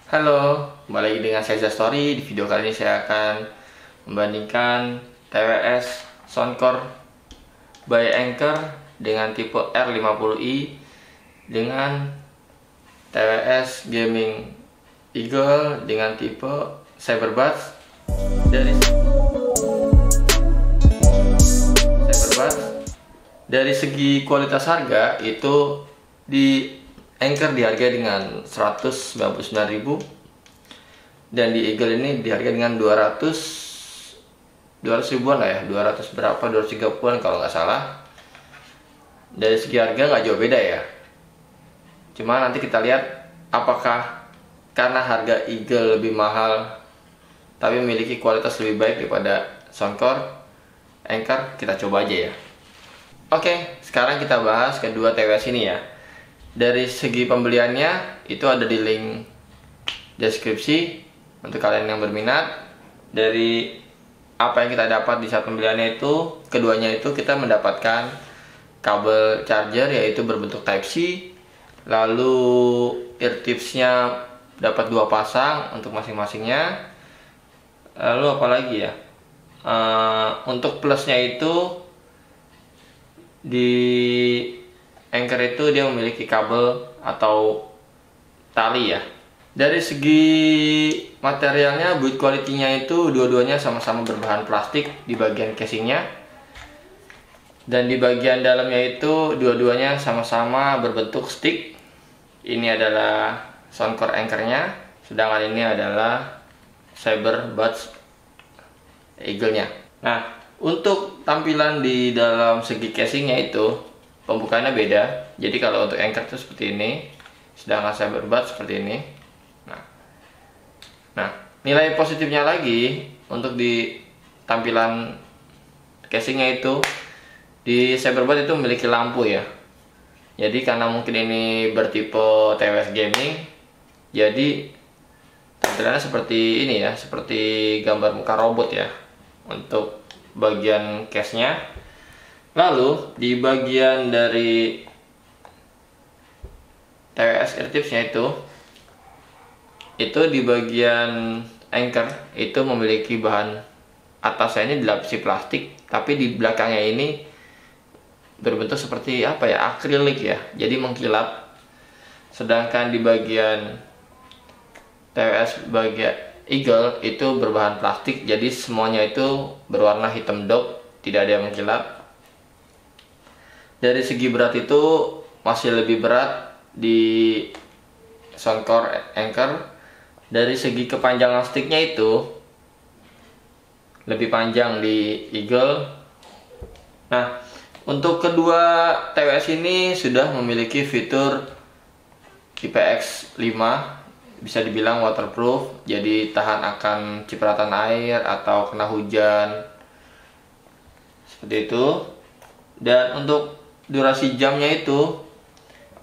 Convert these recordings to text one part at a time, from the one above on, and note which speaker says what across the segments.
Speaker 1: Halo, kembali lagi dengan saya Story. Di video kali ini saya akan membandingkan TWS Soundcore by Anker dengan tipe R50i dengan TWS Gaming Eagle dengan tipe Cyberbuds. Dari Cyberbuds dari segi kualitas harga itu di Anker dihargai dengan 199.000 dan di Eagle ini dihargai dengan 200 ribuan lah ya, 200 berapa, 230-an kalau nggak salah. Dari segi harga nggak jauh beda ya, cuma nanti kita lihat apakah karena harga Eagle lebih mahal tapi memiliki kualitas lebih baik daripada Soundcore Anker. Kita coba aja ya. Oke, sekarang kita bahas kedua TWS ini ya. Dari segi pembeliannya itu ada di link deskripsi untuk kalian yang berminat. Dari apa yang kita dapat di saat pembeliannya itu, keduanya itu kita mendapatkan kabel charger yaitu berbentuk Type C, lalu eartipsnya dapat 2 pasang untuk masing-masingnya. Lalu apa lagi ya, untuk plusnya itu di Anker itu dia memiliki kabel atau tali ya. Dari segi materialnya, build quality-nya itu dua-duanya sama-sama berbahan plastik di bagian casingnya, dan di bagian dalamnya itu dua-duanya sama-sama berbentuk stick. Ini adalah Soundcore Anker-nya, sedangkan ini adalah Cyberbuds Eagle-nya. Nah, untuk tampilan di dalam segi casingnya itu pembukaannya beda. Jadi kalau untuk Anker itu seperti ini, sedangkan Cyberbuds seperti ini. Nah, nilai positifnya lagi untuk di tampilan casingnya itu, di Cyberbuds itu memiliki lampu ya. Jadi karena mungkin ini bertipe TWS gaming, jadi tampilannya seperti ini ya, seperti gambar muka robot ya untuk bagian case-nya. Lalu di bagian dari TWS eartipsnya itu di bagian Anker itu memiliki bahan atasnya ini dilapisi plastik, tapi di belakangnya ini berbentuk seperti apa ya, akrilik ya, jadi mengkilap. Sedangkan di bagian TWS bagian Eagle itu berbahan plastik, jadi semuanya itu berwarna hitam dop, tidak ada yang mengkilap. Dari segi berat itu masih lebih berat di Soundcore Anker. Dari segi kepanjangan sticknya itu lebih panjang di Eagle. Nah, untuk kedua TWS ini sudah memiliki fitur IPX5, bisa dibilang waterproof, jadi tahan akan cipratan air atau kena hujan, seperti itu. Dan untuk durasi jamnya itu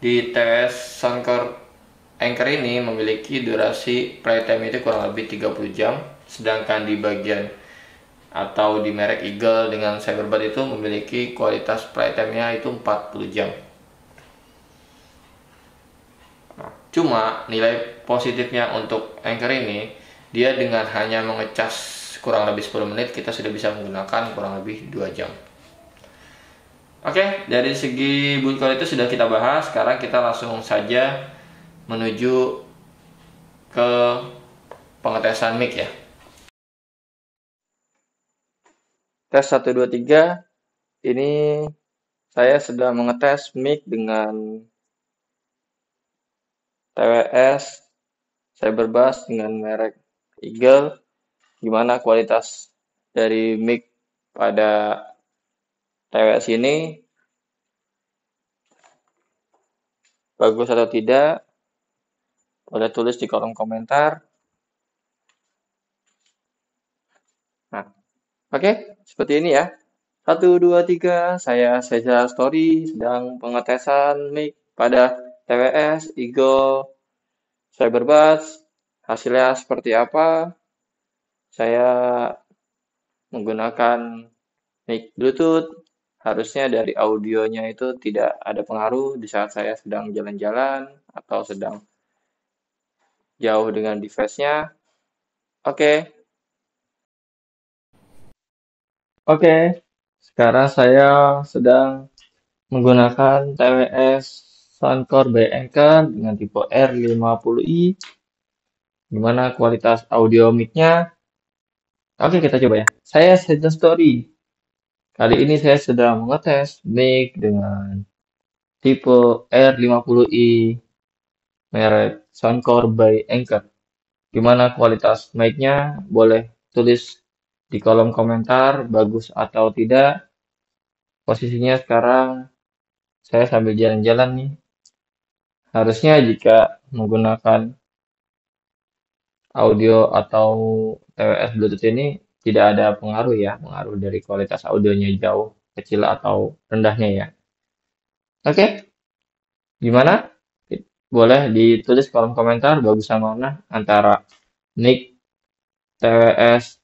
Speaker 1: di TWS Soundcore Anker ini memiliki durasi playtime itu kurang lebih 30 jam, sedangkan di bagian atau di merek Eagle dengan Cyberbuds itu memiliki kualitas playtime-nya itu 40 jam. Nah, cuma nilai positifnya untuk Anker ini, dia dengan hanya mengecas kurang lebih 10 menit kita sudah bisa menggunakan kurang lebih 2 jam. Oke, dari segi build quality itu sudah kita bahas. Sekarang kita langsung saja menuju ke pengetesan mic ya. Tes 1 2 3. Ini saya sedang mengetes mic dengan TWS Cyberbuds dengan merek Eagle. Gimana kualitas dari mic pada TWS ini, bagus atau tidak? Boleh tulis di kolom komentar. Nah, oke, seperti ini ya. 1 2 3, saya Seza Story sedang pengetesan mic pada TWS Eagle Cyberbuds. Hasilnya seperti apa? Saya menggunakan mic Bluetooth. Harusnya dari audionya itu tidak ada pengaruh di saat saya sedang jalan-jalan atau sedang jauh dengan device-nya. Oke. Oke, sekarang saya sedang menggunakan TWS Soundcore by Anchor dengan tipe R50i, di mana kualitas audio mic-nya. Oke, kita coba ya. Saya Sedang Story. Kali ini saya sedang mengetes mic dengan tipe R50i merek Soundcore by Anchor. Gimana kualitas mic-nya? Boleh tulis di kolom komentar bagus atau tidak. Posisinya sekarang saya sambil jalan-jalan nih. Harusnya jika menggunakan audio atau TWS Bluetooth ini tidak ada pengaruh ya, pengaruh dari kualitas audionya jauh kecil atau rendahnya ya. Oke, gimana? Boleh ditulis kolom komentar bagusan mana antara mic TWS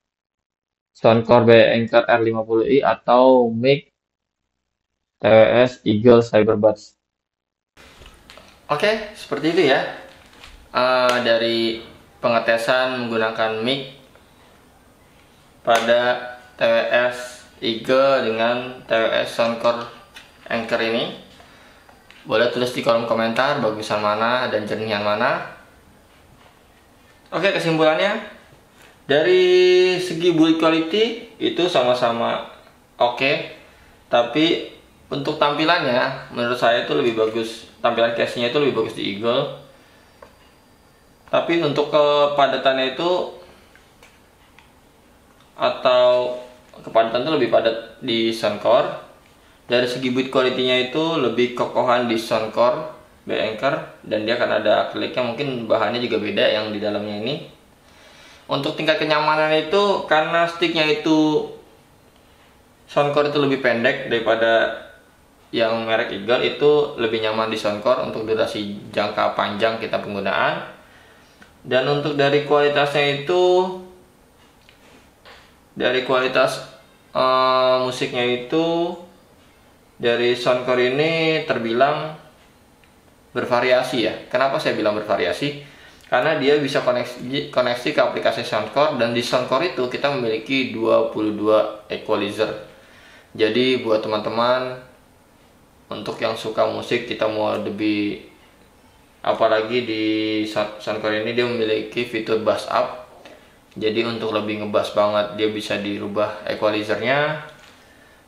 Speaker 1: Soundcore by Anchor R50i atau mic TWS Eagle Cyberbuds. Oke, seperti itu ya. Dari pengetesan menggunakan mic pada TWS Eagle dengan TWS Soundcore Anchor ini. Boleh tulis di kolom komentar bagusan mana dan jernihan mana. Oke, kesimpulannya dari segi build quality itu sama-sama oke, tapi untuk tampilannya menurut saya itu lebih bagus, tampilan case-nya itu lebih bagus di Eagle. Tapi untuk kepadatannya itu atau kepadatan itu lebih padat di Soundcore. Dari segi build quality-nya itu lebih kokohan di Soundcore by Anchor, dan dia kan ada akriliknya, mungkin bahannya juga beda yang di dalamnya ini. Untuk tingkat kenyamanan itu karena sticknya itu Soundcore itu lebih pendek daripada yang merek Eagle, itu lebih nyaman di Soundcore untuk durasi jangka panjang kita penggunaan. Dan untuk dari kualitasnya itu, dari kualitas musiknya itu dari Soundcore ini terbilang bervariasi ya. Kenapa saya bilang bervariasi? Karena dia bisa koneksi ke aplikasi Soundcore, dan di Soundcore itu kita memiliki 22 equalizer. Jadi buat teman-teman untuk yang suka musik, kita mau lebih, apalagi di Soundcore ini dia memiliki fitur bass up. Jadi untuk lebih ngebass banget dia bisa dirubah equalizernya.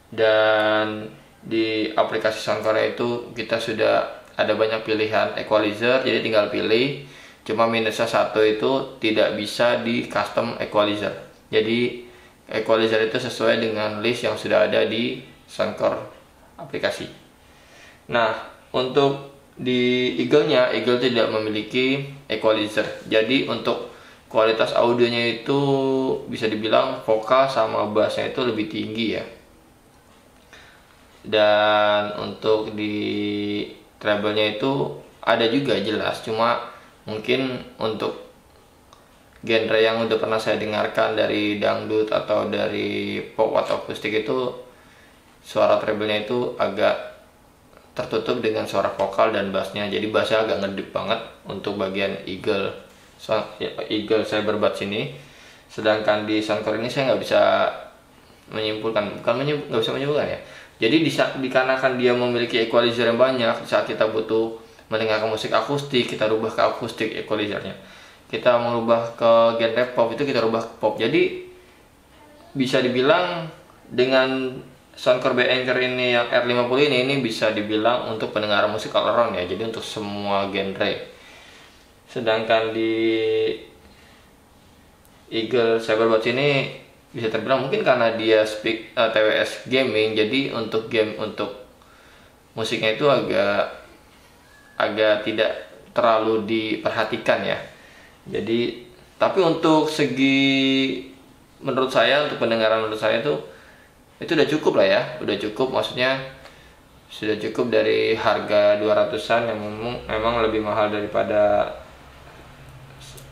Speaker 1: Dan di aplikasi Soundcore itu kita sudah ada banyak pilihan equalizer, jadi tinggal pilih. Cuma minusnya satu, itu tidak bisa di custom equalizer. Jadi equalizer itu sesuai dengan list yang sudah ada di Soundcore aplikasi. Nah, untuk di Eagle-nya, Eagle tidak memiliki equalizer. Jadi untuk kualitas audionya itu bisa dibilang vokal sama bassnya itu lebih tinggi ya. Dan untuk di treble-nya itu ada juga jelas, cuma mungkin untuk genre yang udah pernah saya dengarkan dari dangdut atau dari pop atau akustik itu, suara treble-nya itu agak tertutup dengan suara vokal dan bassnya. Jadi bassnya agak ngedip banget untuk bagian Eagle Cyberbuds ini. Sedangkan di Soundcore ini saya nggak bisa menyimpulkan, nggak bisa menyimpulkan ya. Jadi dikarenakan dia memiliki equalizer yang banyak, saat kita butuh mendengarkan musik akustik, kita rubah ke akustik equalizernya. Kita merubah ke genre pop, itu kita rubah ke pop. Jadi bisa dibilang dengan Soundcore by Anchor ini yang R50 ini bisa dibilang untuk pendengaran musik all around ya. Jadi untuk semua genre. Sedangkan di Eagle Cyberbuds ini bisa terbilang mungkin karena dia TWS gaming, jadi untuk game, untuk musiknya itu agak tidak terlalu diperhatikan ya. Jadi tapi untuk segi menurut saya, untuk pendengaran menurut saya itu udah cukup lah ya, udah cukup, maksudnya sudah cukup dari harga 200-an yang memang lebih mahal daripada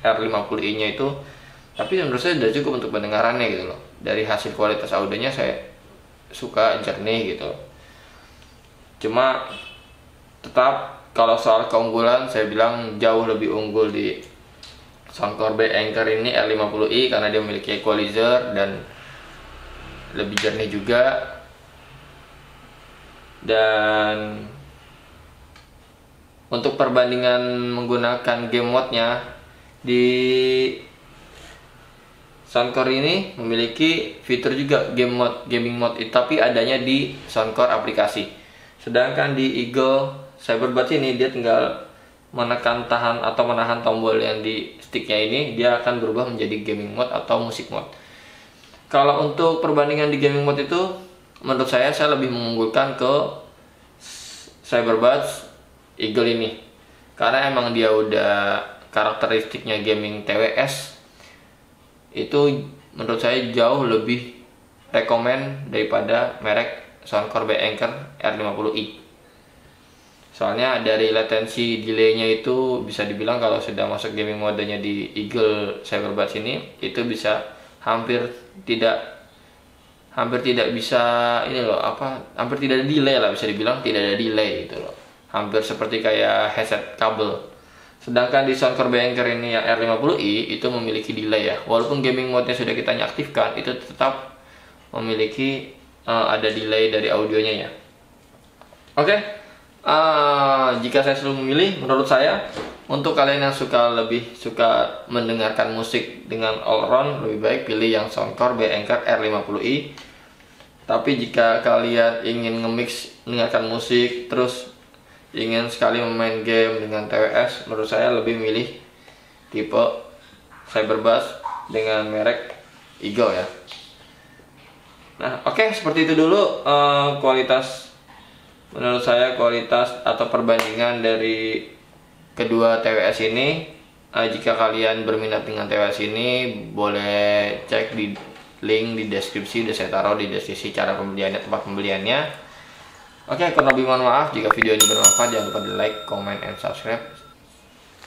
Speaker 1: R50i nya itu. Tapi menurut saya udah cukup untuk pendengarannya gitu loh. Dari hasil kualitas audionya saya suka, jernih gitu. Cuma tetap kalau soal keunggulan saya bilang jauh lebih unggul di soundcore B Anchor ini R50i karena dia memiliki equalizer dan lebih jernih juga. Dan untuk perbandingan menggunakan game mode-nya, di soundcore ini memiliki fitur juga gaming mode, tapi adanya di soundcore aplikasi. Sedangkan di Eagle Cyberbuds ini dia tinggal menekan tahan atau menahan tombol yang di sticknya ini, dia akan berubah menjadi gaming mode atau musik mode. Kalau untuk perbandingan di gaming mode itu, menurut saya lebih mengunggulkan ke Cyberbuds Eagle ini, karena emang dia udah karakteristiknya gaming TWS itu menurut saya jauh lebih rekomen daripada merek soundcore B Anchor R50i. Soalnya dari latensi delaynya itu bisa dibilang kalau sudah masuk gaming modenya di Eagle Cyberbuds ini itu bisa hampir tidak bisa hampir tidak ada delay lah, bisa dibilang tidak ada delay gitu loh. Hampir seperti kayak headset kabel. Sedangkan di soundcore B Anchor ini yang R50i itu memiliki delay ya. Walaupun gaming mode-nya sudah kita aktifkan, itu tetap memiliki ada delay dari audionya ya. Oke. Jika saya selalu memilih, menurut saya untuk kalian yang lebih suka mendengarkan musik dengan all round, lebih baik pilih yang soundcore B Anchor R50i. Tapi jika kalian ingin nge-mix mendengarkan musik terus ingin sekali memain game dengan TWS, menurut saya lebih milih tipe Cyberbuds dengan merek Eagle ya. Nah, oke, seperti itu dulu menurut saya kualitas atau perbandingan dari kedua TWS ini. Jika kalian berminat dengan TWS ini, boleh cek di link di deskripsi, udah saya taruh di deskripsi cara pembeliannya, tempat pembeliannya. Oke, kurang lebih mohon maaf jika video ini bermanfaat. Jangan lupa di like, comment, and subscribe.